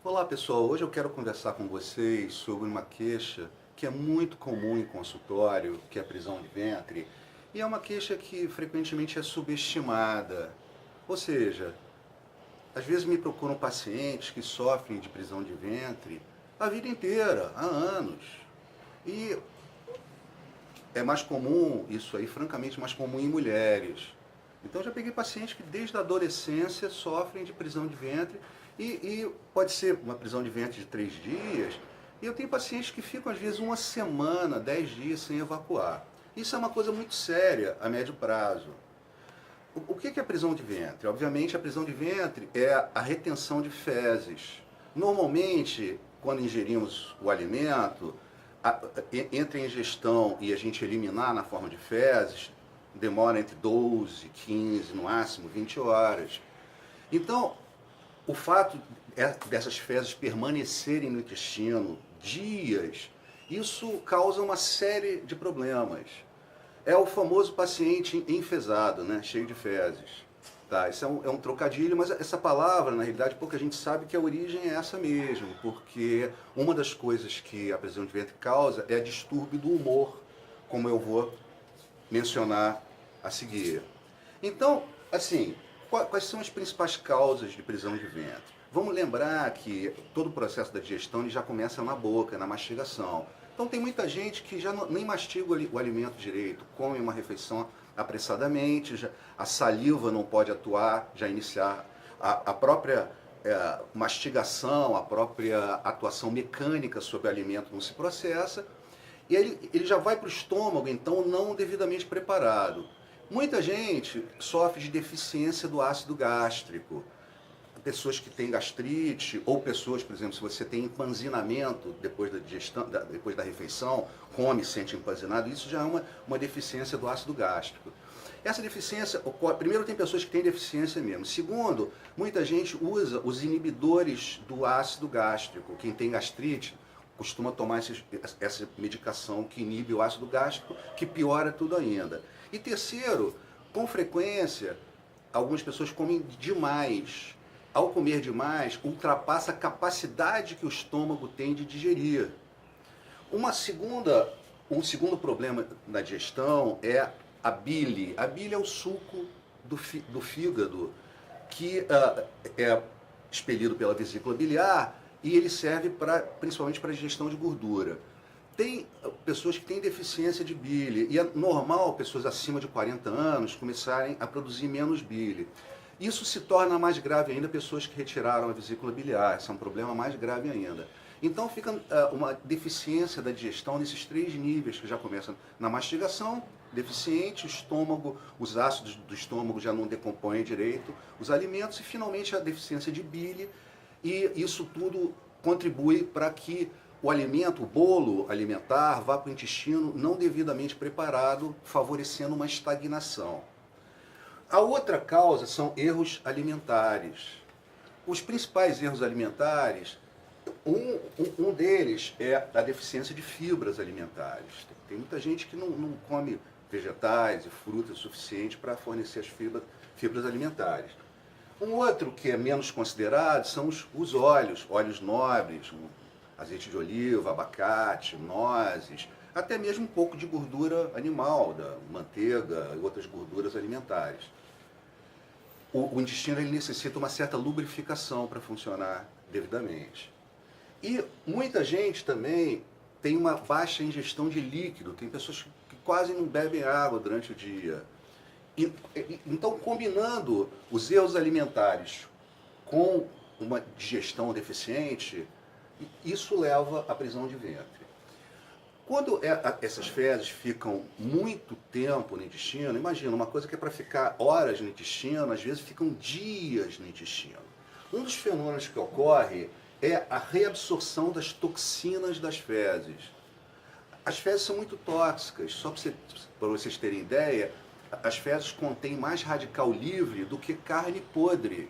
Olá pessoal, hoje eu quero conversar com vocês sobre uma queixa que é muito comum em consultório, que é a prisão de ventre, e é uma queixa que frequentemente é subestimada. Ou seja, às vezes me procuram pacientes que sofrem de prisão de ventre a vida inteira, há anos. E é mais comum, isso aí, francamente, mais comum em mulheres. Então eu já peguei pacientes que desde a adolescência sofrem de prisão de ventre e pode ser uma prisão de ventre de 3 dias. E eu tenho pacientes que ficam às vezes uma semana, 10 dias sem evacuar. Isso é uma coisa muito séria a médio prazo. O que é a prisão de ventre? Obviamente a prisão de ventre é a retenção de fezes. Normalmente, quando ingerimos o alimento, entre a ingestão e a gente eliminar na forma de fezes, demora entre 12, 15, no máximo 20 horas. Então, o fato dessas fezes permanecerem no intestino dias, isso causa uma série de problemas. É o famoso paciente enfesado, né, cheio de fezes. Tá, isso é um trocadilho, mas essa palavra, na realidade, pouca gente sabe que a origem é essa mesmo, porque uma das coisas que a prisão de ventre causa é distúrbio do humor, como eu vou mencionar a seguir. Então, assim, quais são as principais causas de prisão de ventre? Vamos lembrar que todo o processo da digestão ele já começa na boca, na mastigação. Então tem muita gente que já nem mastiga o alimento direito, come uma refeição apressadamente, a saliva não pode atuar, já iniciar a própria mastigação, a própria atuação mecânica sobre o alimento não se processa, e ele já vai para o estômago, então, não devidamente preparado. Muita gente sofre de deficiência do ácido gástrico. Pessoas que têm gastrite, ou pessoas, por exemplo, se você tem empanzinamento depois da digestão, depois da refeição, come e sente empanzinado, isso já é uma deficiência do ácido gástrico. Essa deficiência ocorre, primeiro tem pessoas que têm deficiência mesmo. Segundo, muita gente usa os inibidores do ácido gástrico. Quem tem gastrite costuma tomar essa medicação que inibe o ácido gástrico, que piora tudo ainda. E terceiro, com frequência, algumas pessoas comem demais. Ao comer demais, ultrapassa a capacidade que o estômago tem de digerir. Um segundo problema na digestão é a bile. A bile é o suco do fígado que é expelido pela vesícula biliar e ele serve principalmente para a digestão de gordura. Tem pessoas que têm deficiência de bile e é normal pessoas acima de 40 anos começarem a produzir menos bile. Isso se torna mais grave ainda pessoas que retiraram a vesícula biliar, esse é um problema mais grave ainda. Então fica uma deficiência da digestão nesses 3 níveis que já começam na mastigação, deficiente, o estômago, os ácidos do estômago já não decompõem direito os alimentos e finalmente a deficiência de bile, e isso tudo contribui para que o alimento, o bolo alimentar, vá para o intestino não devidamente preparado, favorecendo uma estagnação. A outra causa são erros alimentares. Os principais erros alimentares, um deles é a deficiência de fibras alimentares. Tem muita gente que não come vegetais e frutas o suficiente para fornecer as fibras alimentares. Um outro que é menos considerado são os óleos nobres, azeite de oliva, abacate, nozes, até mesmo um pouco de gordura animal, da manteiga e outras gorduras alimentares. O intestino ele necessita uma certa lubrificação para funcionar devidamente. E muita gente também tem uma baixa ingestão de líquido, tem pessoas que quase não bebem água durante o dia. Então, combinando os erros alimentares com uma digestão deficiente, isso leva à prisão de ventre. Quando essas fezes ficam muito tempo no intestino, imagina, uma coisa que é para ficar horas no intestino, às vezes ficam dias no intestino. Um dos fenômenos que ocorre é a reabsorção das toxinas das fezes. As fezes são muito tóxicas, só para vocês terem ideia, as fezes contêm mais radical livre do que carne podre.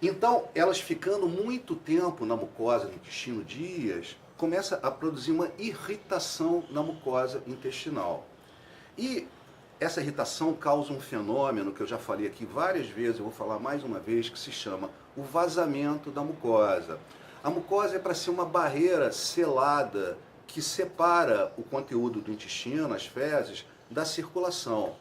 Então, elas ficando muito tempo na mucosa do intestino, dias, começa a produzir uma irritação na mucosa intestinal. E essa irritação causa um fenômeno que eu já falei aqui várias vezes, eu vou falar mais uma vez, que se chama o vazamento da mucosa. A mucosa é para ser uma barreira selada que separa o conteúdo do intestino, as fezes, da circulação.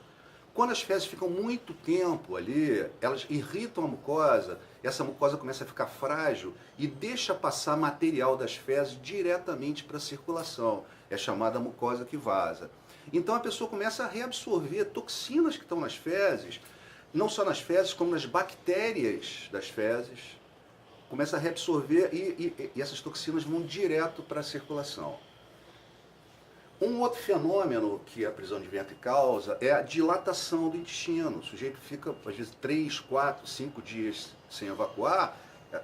Quando as fezes ficam muito tempo ali, elas irritam a mucosa, essa mucosa começa a ficar frágil e deixa passar material das fezes diretamente para a circulação. É chamada mucosa que vaza. Então a pessoa começa a reabsorver toxinas que estão nas fezes, não só nas fezes, como nas bactérias das fezes. Começa a reabsorver e essas toxinas vão direto para a circulação. Um outro fenômeno que a prisão de ventre causa é a dilatação do intestino. O sujeito fica, às vezes, 3, 4, 5 dias sem evacuar,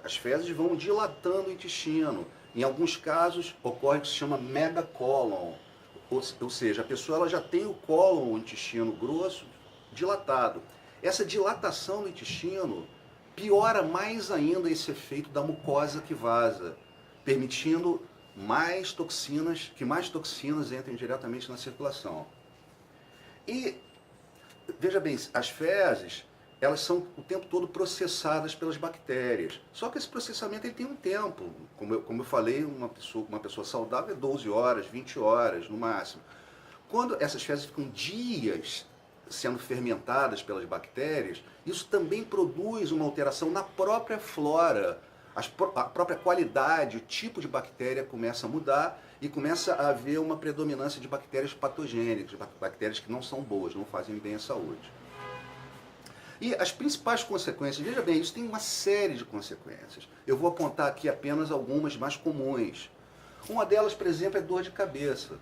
as fezes vão dilatando o intestino. Em alguns casos, ocorre o que se chama megacolon, ou seja, a pessoa ela já tem o cólon, o intestino grosso, dilatado. Essa dilatação do intestino piora mais ainda esse efeito da mucosa que vaza, permitindo que mais toxinas entrem diretamente na circulação. E, veja bem, as fezes, elas são o tempo todo processadas pelas bactérias. Só que esse processamento ele tem um tempo. Como eu falei, uma pessoa saudável é 12 horas, 20 horas no máximo. Quando essas fezes ficam dias sendo fermentadas pelas bactérias, isso também produz uma alteração na própria flora. A própria qualidade, o tipo de bactéria começa a mudar e começa a haver uma predominância de bactérias patogênicas, bactérias que não são boas, não fazem bem à saúde. E as principais consequências, veja bem, isso tem uma série de consequências. Eu vou apontar aqui apenas algumas mais comuns. Uma delas, por exemplo, é dor de cabeça.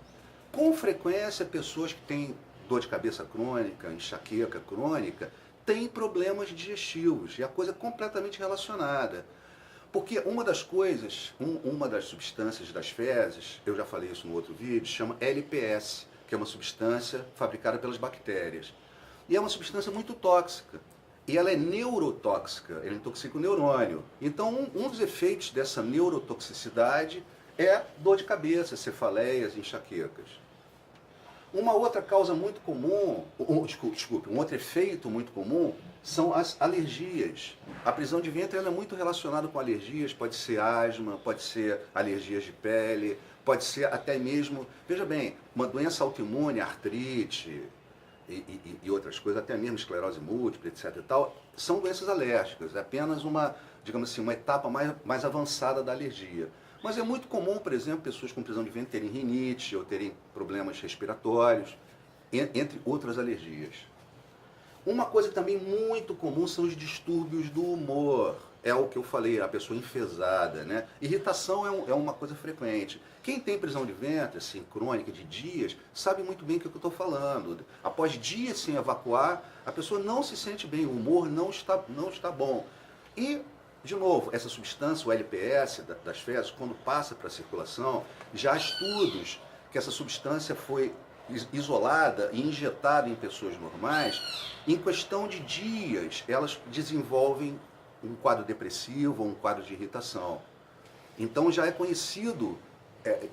Com frequência, pessoas que têm dor de cabeça crônica, enxaqueca crônica, têm problemas digestivos, e a coisa é completamente relacionada. Porque uma das coisas, uma das substâncias das fezes, eu já falei isso no outro vídeo, chama LPS, que é uma substância fabricada pelas bactérias. E é uma substância muito tóxica. E ela é neurotóxica, ela intoxica o neurônio. Então, um dos efeitos dessa neurotoxicidade é dor de cabeça, cefaleias, enxaquecas. Uma outra causa muito comum, um outro efeito muito comum são as alergias. A prisão de ventre ela é muito relacionada com alergias, pode ser asma, pode ser alergias de pele, pode ser até mesmo, veja bem, uma doença autoimune, artrite e outras coisas, até mesmo esclerose múltipla, etc. e tal, são doenças alérgicas, é apenas uma, digamos assim, uma etapa mais avançada da alergia. Mas é muito comum, por exemplo, pessoas com prisão de ventre terem rinite ou terem problemas respiratórios, entre outras alergias. Uma coisa também muito comum são os distúrbios do humor. É o que eu falei, a pessoa enfesada, né? Irritação é uma coisa frequente. Quem tem prisão de ventre, assim, crônica de dias, sabe muito bem o que eu estou falando. Após dias sem evacuar, a pessoa não se sente bem, o humor não está bom. E, de novo, essa substância, o LPS das fezes, quando passa para a circulação, já há estudos que essa substância foi isolada e injetada em pessoas normais, em questão de dias, elas desenvolvem um quadro depressivo ou um quadro de irritação. Então já é conhecido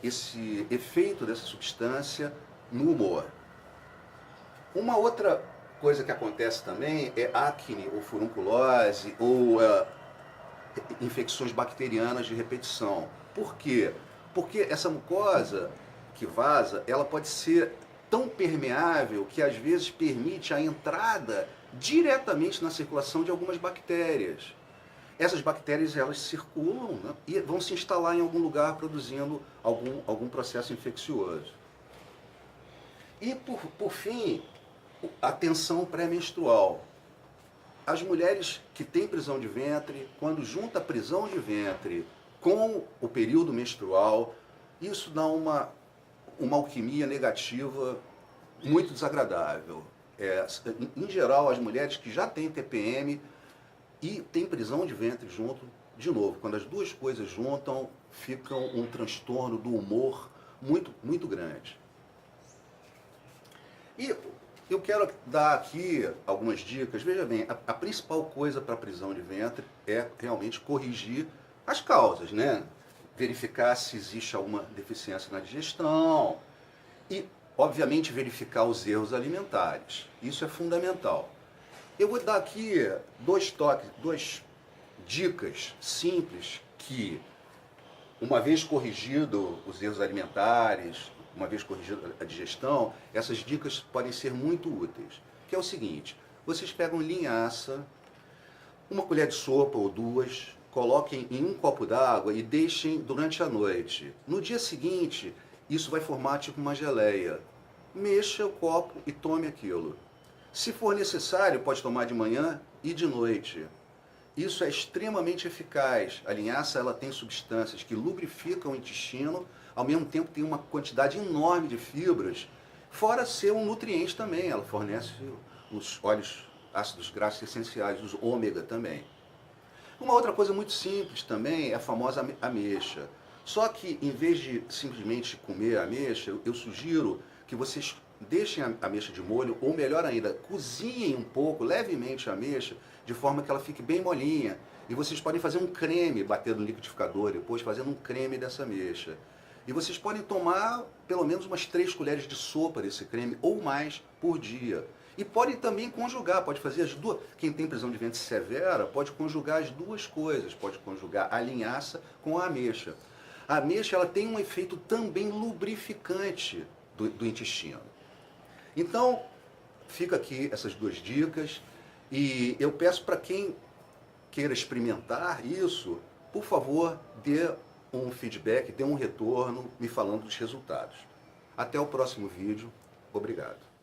esse efeito dessa substância no humor. Uma outra coisa que acontece também é acne ou furunculose ou infecções bacterianas de repetição. Por quê? Porque essa mucosa que vaza, ela pode ser tão permeável que às vezes permite a entrada diretamente na circulação de algumas bactérias. Essas bactérias elas circulam, né, e vão se instalar em algum lugar produzindo algum processo infeccioso. E por fim, a tensão pré-menstrual. As mulheres que têm prisão de ventre, quando junta a prisão de ventre com o período menstrual, isso dá uma alquimia negativa muito desagradável. Em geral, as mulheres que já têm TPM e têm prisão de ventre junto, de novo, quando as duas coisas juntam, fica um transtorno do humor muito, muito grande. E eu quero dar aqui algumas dicas. Veja bem, a principal coisa para a prisão de ventre é realmente corrigir as causas, né? Verificar se existe alguma deficiência na digestão. E obviamente, verificar os erros alimentares. Isso é fundamental. Eu vou dar aqui dois toques, duas dicas simples que, uma vez corrigido os erros alimentares, uma vez corrigida a digestão, essas dicas podem ser muito úteis. Que é o seguinte: vocês pegam linhaça, uma colher de sopa ou duas, coloquem em um copo d'água e deixem durante a noite. No dia seguinte, isso vai formar tipo uma geleia. Mexa o copo e tome aquilo. Se for necessário, pode tomar de manhã e de noite. Isso é extremamente eficaz. A linhaça, ela tem substâncias que lubrificam o intestino, ao mesmo tempo tem uma quantidade enorme de fibras, fora ser um nutriente também. Ela fornece os óleos ácidos graxos essenciais, os ômega também. Uma outra coisa muito simples também é a famosa ameixa. Só que, em vez de simplesmente comer a ameixa, eu sugiro que vocês deixem a ameixa de molho, ou melhor ainda, cozinhem um pouco, levemente a ameixa, de forma que ela fique bem molinha. E vocês podem fazer um creme, bater no liquidificador, depois fazendo um creme dessa ameixa. E vocês podem tomar pelo menos umas 3 colheres de sopa desse creme, ou mais, por dia. E podem também conjugar, pode fazer as duas. Quem tem prisão de ventre severa pode conjugar as duas coisas, pode conjugar a linhaça com a ameixa. A ameixa, ela tem um efeito também lubrificante do intestino. Então, fica aqui essas duas dicas e eu peço para quem queira experimentar isso, por favor, dê um feedback, dê um retorno me falando dos resultados. Até o próximo vídeo. Obrigado.